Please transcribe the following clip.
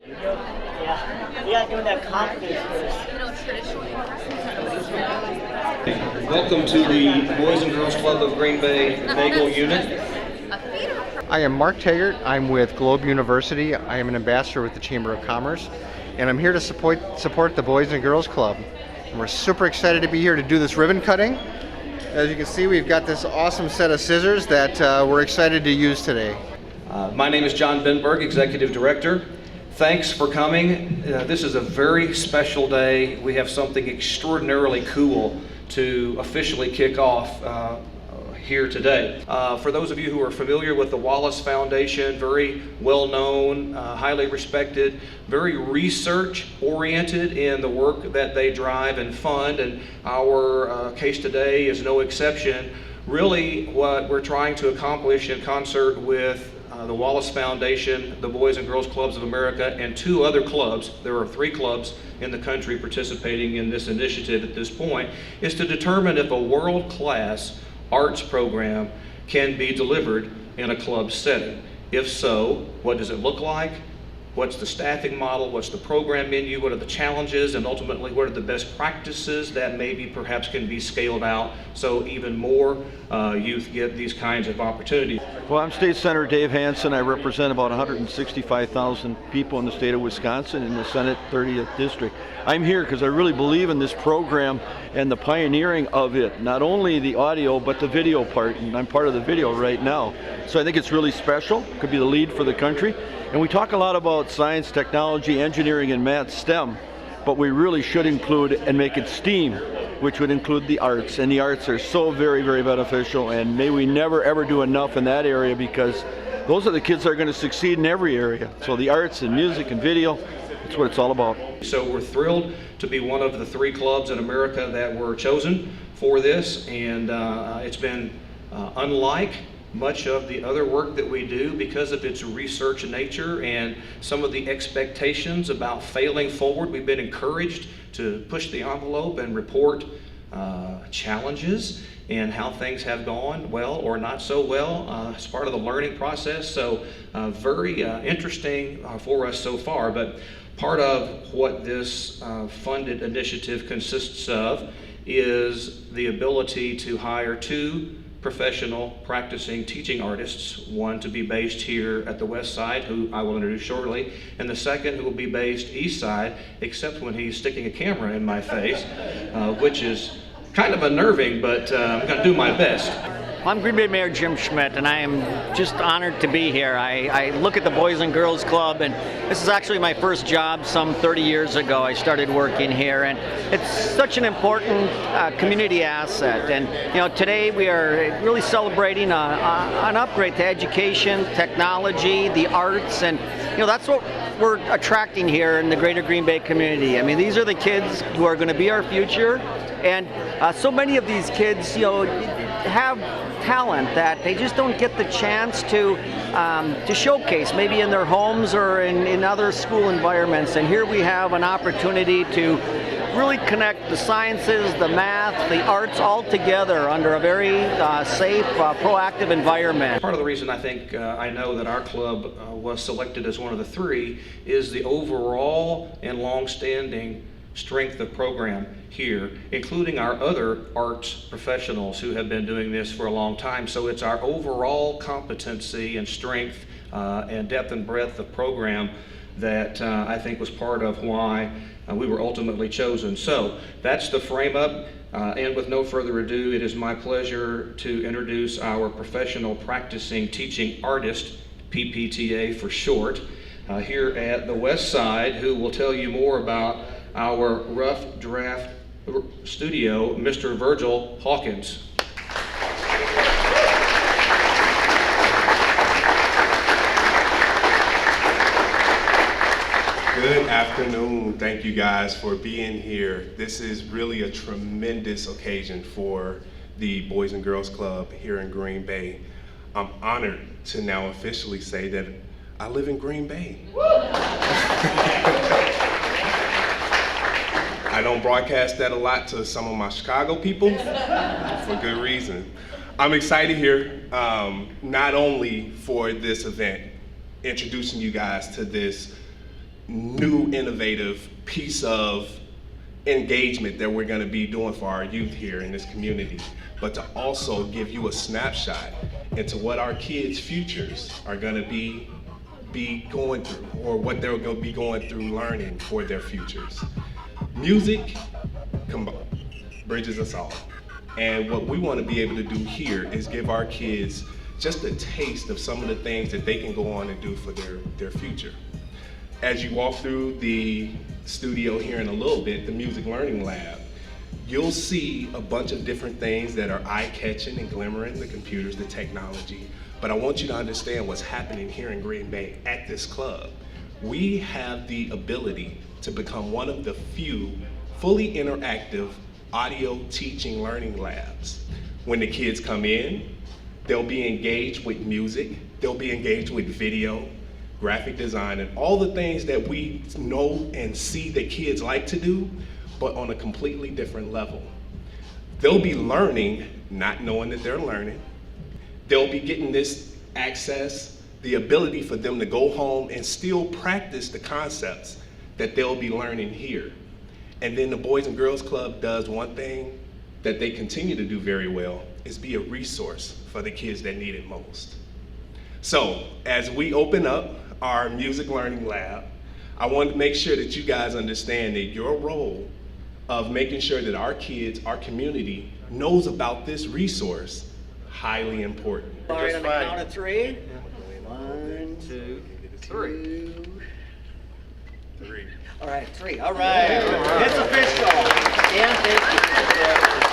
Yeah, you gotta do that confidence first. Welcome to the Boys and Girls Club of Green Bay Bagel Unit. I am Mark Taggart. I'm with Globe University. I am an ambassador with the Chamber of Commerce, and I'm here to support the Boys and Girls Club. And we're super excited to be here to do this ribbon cutting. As you can see, we've got this awesome set of scissors that we're excited to use today. My name is John Benberg, Executive Director. Thanks for coming. This is a very special day. We have something extraordinarily cool to officially kick off here today. For those of you who are familiar with the Wallace Foundation, very well known, highly respected, very research oriented in the work that they drive and fund, and our case today is no exception. Really what we're trying to accomplish in concert with the Wallace Foundation, the Boys and Girls Clubs of America, and 2 other clubs, there are 3 clubs in the country participating in this initiative at this point, is to determine if a world-class arts program can be delivered in a club setting. If so, what does it look like? What's the staffing model? What's the program menu? What are the challenges? And ultimately, what are the best practices that maybe perhaps can be scaled out so even more youth get these kinds of opportunities? Well, I'm State Senator Dave Hansen. I represent about 165,000 people in the state of Wisconsin in the Senate 30th District. I'm here because I really believe in this program and the pioneering of it, not only the audio but the video part, and I'm part of the video right now. So I think it's really special. Could be the lead for the country. And we talk a lot about science, technology, engineering, and math, STEM, but we really should include and make it STEAM, which would include the arts. And the arts are so very, very beneficial, and may we never ever do enough in that area, because those are the kids that are going to succeed in every area. So the arts and music and video, that's what it's all about. So we're thrilled to be one of the 3 clubs in America that were chosen for this, and it's been unlike much of the other work that we do because of its research nature and some of the expectations about failing forward. We've been encouraged to push the envelope and report challenges and how things have gone well or not so well as part of the learning process. So very interesting for us so far. But part of what this funded initiative consists of is the ability to hire 2 professional practicing teaching artists, one to be based here at the West Side, who I will introduce shortly, and the second who will be based East Side, except when he's sticking a camera in my face, which is kind of unnerving, but I'm going to do my best. I'm Green Bay Mayor Jim Schmidt, and I am just honored to be here. I look at the Boys and Girls Club, and this is actually my first job some 30 years ago. I started working here, and it's such an important community asset. And you know, today we are really celebrating an upgrade to education, technology, the arts, and you know, that's what we're attracting here in the greater Green Bay community. I mean, these are the kids who are going to be our future, and so many of these kids, you know, have talent that they just don't get the chance to showcase, maybe in their homes or in other school environments. And here we have an opportunity to really connect the sciences, the math, the arts all together under a very safe, proactive environment. Part of the reason I think I know that our club was selected as one of the 3 is the overall and long-standing strength of program here, including our other arts professionals who have been doing this for a long time. So it's our overall competency and strength and depth and breadth of program that I think was part of why we were ultimately chosen. So that's the frame up, and with no further ado, it is my pleasure to introduce our professional practicing teaching artist, PPTA for short, here at the West Side, who will tell you more about our rough draft studio, Mr. Virgil Hawkins. Good afternoon. Thank you guys for being here. This is really a tremendous occasion for the Boys and Girls Club here in Green Bay. I'm honored to now officially say that I live in Green Bay. I don't broadcast that a lot to some of my Chicago people for good reason. I'm excited here, not only for this event, introducing you guys to this new innovative piece of engagement that we're going to be doing for our youth here in this community, but to also give you a snapshot into what our kids' futures are going to be going through, or what they're going to be going through learning for their futures. Music bridges us all. And what we want to be able to do here is give our kids just a taste of some of the things that they can go on and do for their future. As you walk through the studio here in a little bit, the Music Learning Lab, you'll see a bunch of different things that are eye-catching and glimmering, the computers, the technology. But I want you to understand what's happening here in Green Bay at this club. We have the ability to become one of the few fully interactive audio teaching learning labs. When the kids come in, they'll be engaged with music, they'll be engaged with video, graphic design, and all the things that we know and see that kids like to do, but on a completely different level. They'll be learning, not knowing that they're learning. They'll be getting this access, the ability for them to go home and still practice the concepts that they'll be learning here. And then the Boys and Girls Club does one thing that they continue to do very well, is be a resource for the kids that need it most. So as we open up our Music Learning Lab, I want to make sure that you guys understand that your role of making sure that our kids, our community, knows about this resource, highly important. All right, on the count of three. 1, 2, 3. All right, 3. All right. It's official. Dan, thank you.